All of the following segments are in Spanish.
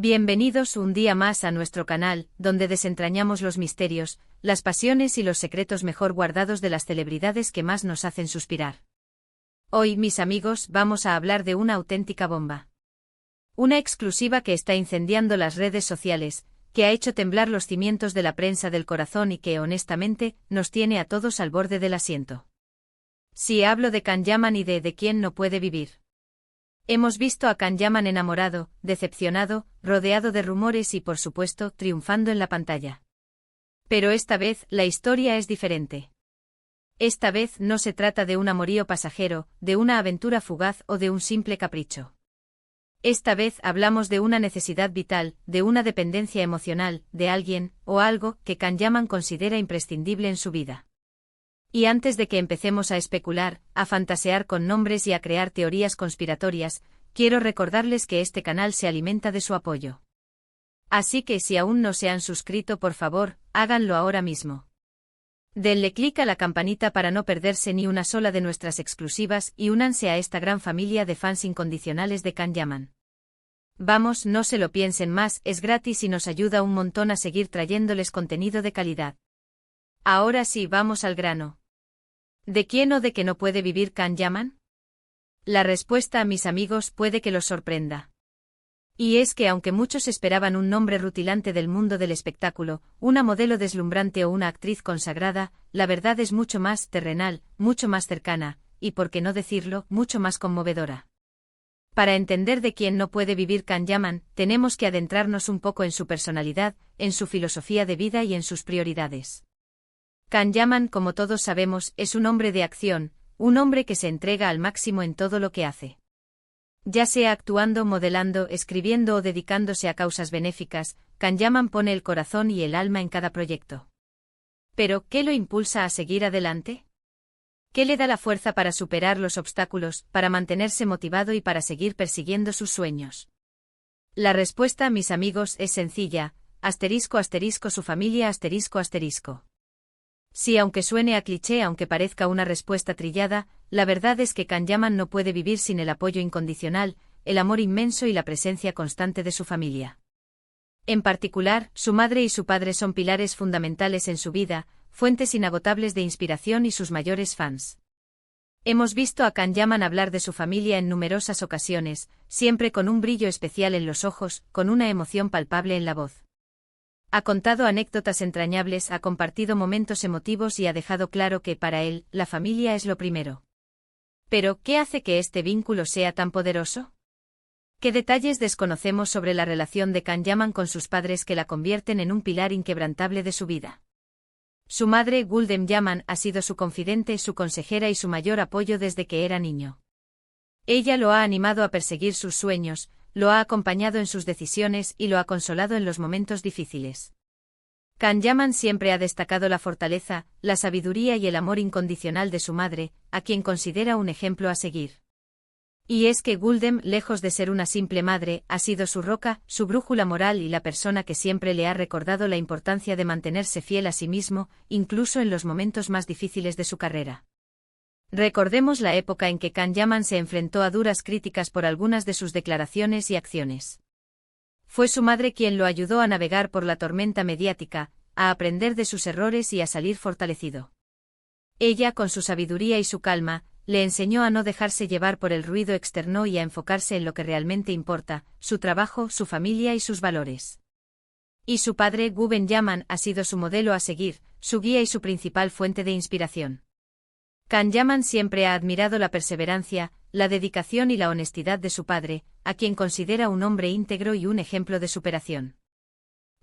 Bienvenidos un día más a nuestro canal, donde desentrañamos los misterios, las pasiones y los secretos mejor guardados de las celebridades que más nos hacen suspirar. Hoy, mis amigos, vamos a hablar de una auténtica bomba. Una exclusiva que está incendiando las redes sociales, que ha hecho temblar los cimientos de la prensa del corazón y que, honestamente, nos tiene a todos al borde del asiento. Sí, hablo de Can Yaman y de quién no puede vivir. Hemos visto a Can Yaman enamorado, decepcionado, rodeado de rumores y, por supuesto, triunfando en la pantalla. Pero esta vez, la historia es diferente. Esta vez no se trata de un amorío pasajero, de una aventura fugaz o de un simple capricho. Esta vez hablamos de una necesidad vital, de una dependencia emocional, de alguien, o algo, que Can Yaman considera imprescindible en su vida. Y antes de que empecemos a especular, a fantasear con nombres y a crear teorías conspiratorias, quiero recordarles que este canal se alimenta de su apoyo. Así que si aún no se han suscrito, por favor, háganlo ahora mismo. Denle clic a la campanita para no perderse ni una sola de nuestras exclusivas y únanse a esta gran familia de fans incondicionales de Can Yaman. Vamos, no se lo piensen más, es gratis y nos ayuda un montón a seguir trayéndoles contenido de calidad. Ahora sí, vamos al grano. ¿De quién o de qué no puede vivir Can Yaman? La respuesta, mis amigos, puede que los sorprenda. Y es que aunque muchos esperaban un nombre rutilante del mundo del espectáculo, una modelo deslumbrante o una actriz consagrada, la verdad es mucho más terrenal, mucho más cercana, y por qué no decirlo, mucho más conmovedora. Para entender de quién no puede vivir Can Yaman, tenemos que adentrarnos un poco en su personalidad, en su filosofía de vida y en sus prioridades. Can Yaman, como todos sabemos, es un hombre de acción, un hombre que se entrega al máximo en todo lo que hace. Ya sea actuando, modelando, escribiendo o dedicándose a causas benéficas, Can Yaman pone el corazón y el alma en cada proyecto. Pero, ¿qué lo impulsa a seguir adelante? ¿Qué le da la fuerza para superar los obstáculos, para mantenerse motivado y para seguir persiguiendo sus sueños? La respuesta, mis amigos, es sencilla: asterisco asterisco su familia asterisco asterisco. Sí, aunque suene a cliché, aunque parezca una respuesta trillada, la verdad es que Can Yaman no puede vivir sin el apoyo incondicional, el amor inmenso y la presencia constante de su familia. En particular, su madre y su padre son pilares fundamentales en su vida, fuentes inagotables de inspiración y sus mayores fans. Hemos visto a Can Yaman hablar de su familia en numerosas ocasiones, siempre con un brillo especial en los ojos, con una emoción palpable en la voz. Ha contado anécdotas entrañables, ha compartido momentos emotivos y ha dejado claro que, para él, la familia es lo primero. Pero, ¿qué hace que este vínculo sea tan poderoso? ¿Qué detalles desconocemos sobre la relación de Can Yaman con sus padres que la convierten en un pilar inquebrantable de su vida? Su madre, Gulden Yaman, ha sido su confidente, su consejera y su mayor apoyo desde que era niño. Ella lo ha animado a perseguir sus sueños, lo ha acompañado en sus decisiones y lo ha consolado en los momentos difíciles. Can Yaman siempre ha destacado la fortaleza, la sabiduría y el amor incondicional de su madre, a quien considera un ejemplo a seguir. Y es que Gulden, lejos de ser una simple madre, ha sido su roca, su brújula moral y la persona que siempre le ha recordado la importancia de mantenerse fiel a sí mismo, incluso en los momentos más difíciles de su carrera. Recordemos la época en que Can Yaman se enfrentó a duras críticas por algunas de sus declaraciones y acciones. Fue su madre quien lo ayudó a navegar por la tormenta mediática, a aprender de sus errores y a salir fortalecido. Ella, con su sabiduría y su calma, le enseñó a no dejarse llevar por el ruido externo y a enfocarse en lo que realmente importa: su trabajo, su familia y sus valores. Y su padre, Gulden Yaman, ha sido su modelo a seguir, su guía y su principal fuente de inspiración. Can Yaman siempre ha admirado la perseverancia, la dedicación y la honestidad de su padre, a quien considera un hombre íntegro y un ejemplo de superación.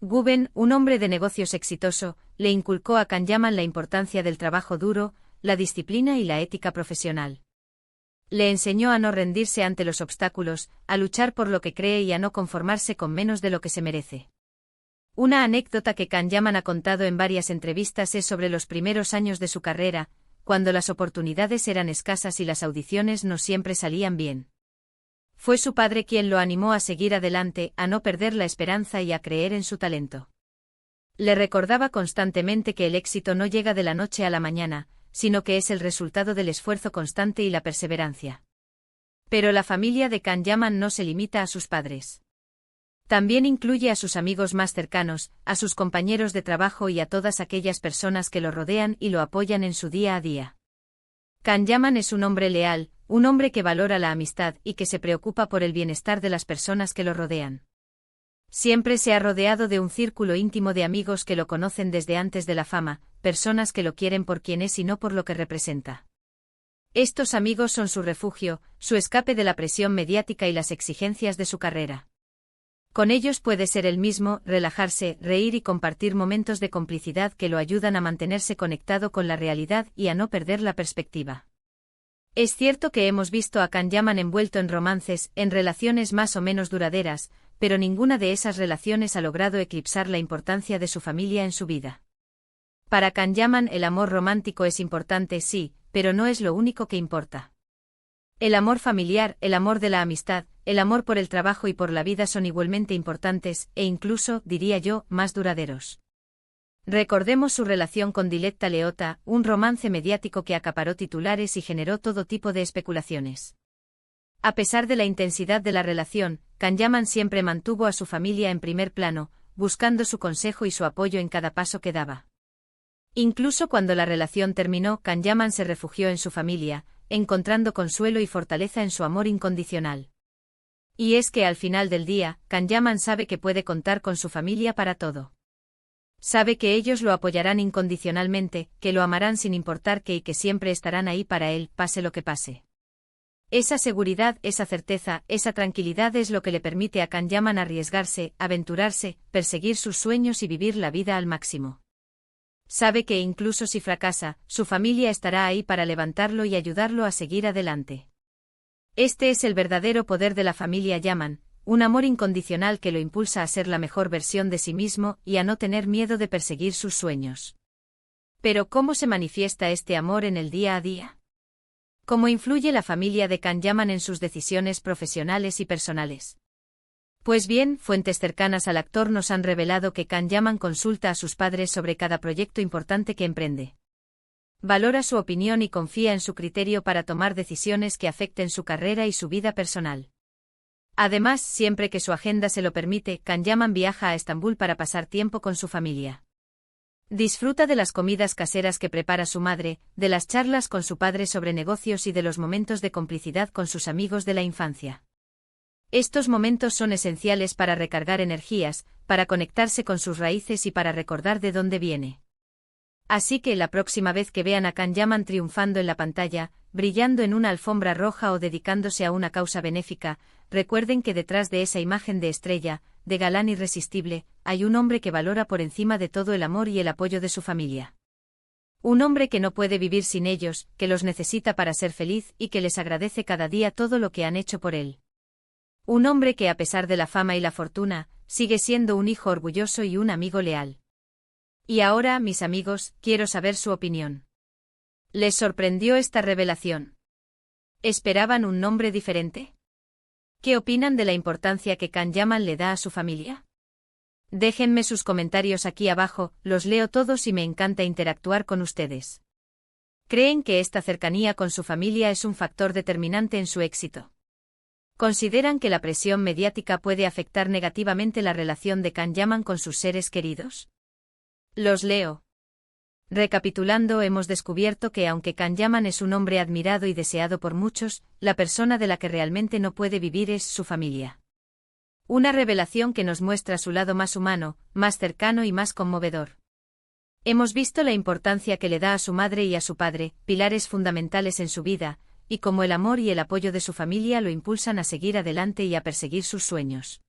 Gulden, un hombre de negocios exitoso, le inculcó a Can Yaman la importancia del trabajo duro, la disciplina y la ética profesional. Le enseñó a no rendirse ante los obstáculos, a luchar por lo que cree y a no conformarse con menos de lo que se merece. Una anécdota que Can Yaman ha contado en varias entrevistas es sobre los primeros años de su carrera, cuando las oportunidades eran escasas y las audiciones no siempre salían bien. Fue su padre quien lo animó a seguir adelante, a no perder la esperanza y a creer en su talento. Le recordaba constantemente que el éxito no llega de la noche a la mañana, sino que es el resultado del esfuerzo constante y la perseverancia. Pero la familia de Can Yaman no se limita a sus padres. También incluye a sus amigos más cercanos, a sus compañeros de trabajo y a todas aquellas personas que lo rodean y lo apoyan en su día a día. Can Yaman es un hombre leal, un hombre que valora la amistad y que se preocupa por el bienestar de las personas que lo rodean. Siempre se ha rodeado de un círculo íntimo de amigos que lo conocen desde antes de la fama, personas que lo quieren por quien es y no por lo que representa. Estos amigos son su refugio, su escape de la presión mediática y las exigencias de su carrera. Con ellos puede ser él mismo, relajarse, reír y compartir momentos de complicidad que lo ayudan a mantenerse conectado con la realidad y a no perder la perspectiva. Es cierto que hemos visto a Can Yaman envuelto en romances, en relaciones más o menos duraderas, pero ninguna de esas relaciones ha logrado eclipsar la importancia de su familia en su vida. Para Can Yaman el amor romántico es importante, sí, pero no es lo único que importa. El amor familiar, el amor de la amistad, el amor por el trabajo y por la vida son igualmente importantes, e incluso, diría yo, más duraderos. Recordemos su relación con Diletta Leotta, un romance mediático que acaparó titulares y generó todo tipo de especulaciones. A pesar de la intensidad de la relación, Can Yaman siempre mantuvo a su familia en primer plano, buscando su consejo y su apoyo en cada paso que daba. Incluso cuando la relación terminó, Can Yaman se refugió en su familia, encontrando consuelo y fortaleza en su amor incondicional. Y es que al final del día, Can Yaman sabe que puede contar con su familia para todo. Sabe que ellos lo apoyarán incondicionalmente, que lo amarán sin importar qué y que siempre estarán ahí para él, pase lo que pase. Esa seguridad, esa certeza, esa tranquilidad es lo que le permite a Can Yaman arriesgarse, aventurarse, perseguir sus sueños y vivir la vida al máximo. Sabe que incluso si fracasa, su familia estará ahí para levantarlo y ayudarlo a seguir adelante. Este es el verdadero poder de la familia Yaman, un amor incondicional que lo impulsa a ser la mejor versión de sí mismo y a no tener miedo de perseguir sus sueños. Pero ¿cómo se manifiesta este amor en el día a día? ¿Cómo influye la familia de Can Yaman en sus decisiones profesionales y personales? Pues bien, fuentes cercanas al actor nos han revelado que Can Yaman consulta a sus padres sobre cada proyecto importante que emprende. Valora su opinión y confía en su criterio para tomar decisiones que afecten su carrera y su vida personal. Además, siempre que su agenda se lo permite, Can Yaman viaja a Estambul para pasar tiempo con su familia. Disfruta de las comidas caseras que prepara su madre, de las charlas con su padre sobre negocios y de los momentos de complicidad con sus amigos de la infancia. Estos momentos son esenciales para recargar energías, para conectarse con sus raíces y para recordar de dónde viene. Así que la próxima vez que vean a Can Yaman triunfando en la pantalla, brillando en una alfombra roja o dedicándose a una causa benéfica, recuerden que detrás de esa imagen de estrella, de galán irresistible, hay un hombre que valora por encima de todo el amor y el apoyo de su familia. Un hombre que no puede vivir sin ellos, que los necesita para ser feliz y que les agradece cada día todo lo que han hecho por él. Un hombre que a pesar de la fama y la fortuna, sigue siendo un hijo orgulloso y un amigo leal. Y ahora, mis amigos, quiero saber su opinión. ¿Les sorprendió esta revelación? ¿Esperaban un nombre diferente? ¿Qué opinan de la importancia que Can Yaman le da a su familia? Déjenme sus comentarios aquí abajo, los leo todos y me encanta interactuar con ustedes. ¿Creen que esta cercanía con su familia es un factor determinante en su éxito? ¿Consideran que la presión mediática puede afectar negativamente la relación de Can Yaman con sus seres queridos? Los leo. Recapitulando, hemos descubierto que aunque Can Yaman es un hombre admirado y deseado por muchos, la persona de la que realmente no puede vivir es su familia. Una revelación que nos muestra su lado más humano, más cercano y más conmovedor. Hemos visto la importancia que le da a su madre y a su padre, pilares fundamentales en su vida, y cómo el amor y el apoyo de su familia lo impulsan a seguir adelante y a perseguir sus sueños.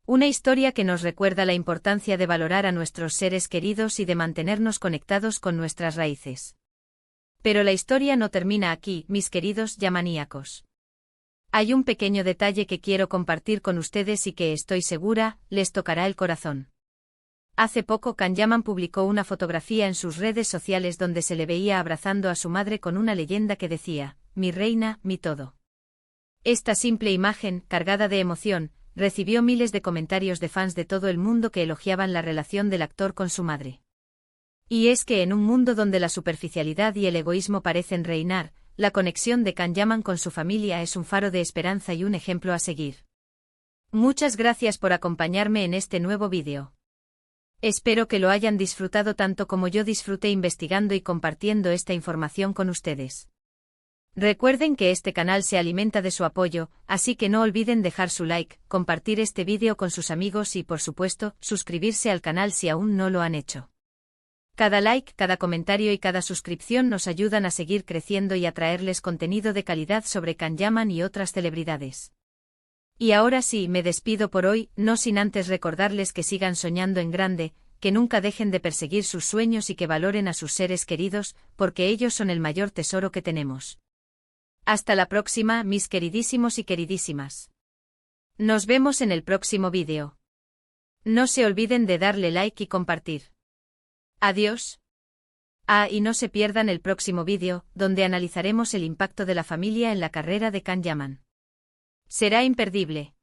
Una historia que nos recuerda la importancia de valorar a nuestros seres queridos y de mantenernos conectados con nuestras raíces. Pero la historia no termina aquí, mis queridos yamaníacos. Hay un pequeño detalle que quiero compartir con ustedes y que estoy segura, les tocará el corazón. Hace poco Can Yaman publicó una fotografía en sus redes sociales donde se le veía abrazando a su madre con una leyenda que decía, mi reina, mi todo. Esta simple imagen, cargada de emoción, recibió miles de comentarios de fans de todo el mundo que elogiaban la relación del actor con su madre. Y es que en un mundo donde la superficialidad y el egoísmo parecen reinar, la conexión de Can Yaman con su familia es un faro de esperanza y un ejemplo a seguir. Muchas gracias por acompañarme en este nuevo vídeo. Espero que lo hayan disfrutado tanto como yo disfruté investigando y compartiendo esta información con ustedes. Recuerden que este canal se alimenta de su apoyo, así que no olviden dejar su like, compartir este vídeo con sus amigos y, por supuesto, suscribirse al canal si aún no lo han hecho. Cada like, cada comentario y cada suscripción nos ayudan a seguir creciendo y a traerles contenido de calidad sobre Can Yaman y otras celebridades. Y ahora sí, me despido por hoy, no sin antes recordarles que sigan soñando en grande, que nunca dejen de perseguir sus sueños y que valoren a sus seres queridos, porque ellos son el mayor tesoro que tenemos. Hasta la próxima, mis queridísimos y queridísimas. Nos vemos en el próximo vídeo. No se olviden de darle like y compartir. Adiós. Y no se pierdan el próximo vídeo, donde analizaremos el impacto de la familia en la carrera de Can Yaman. Será imperdible.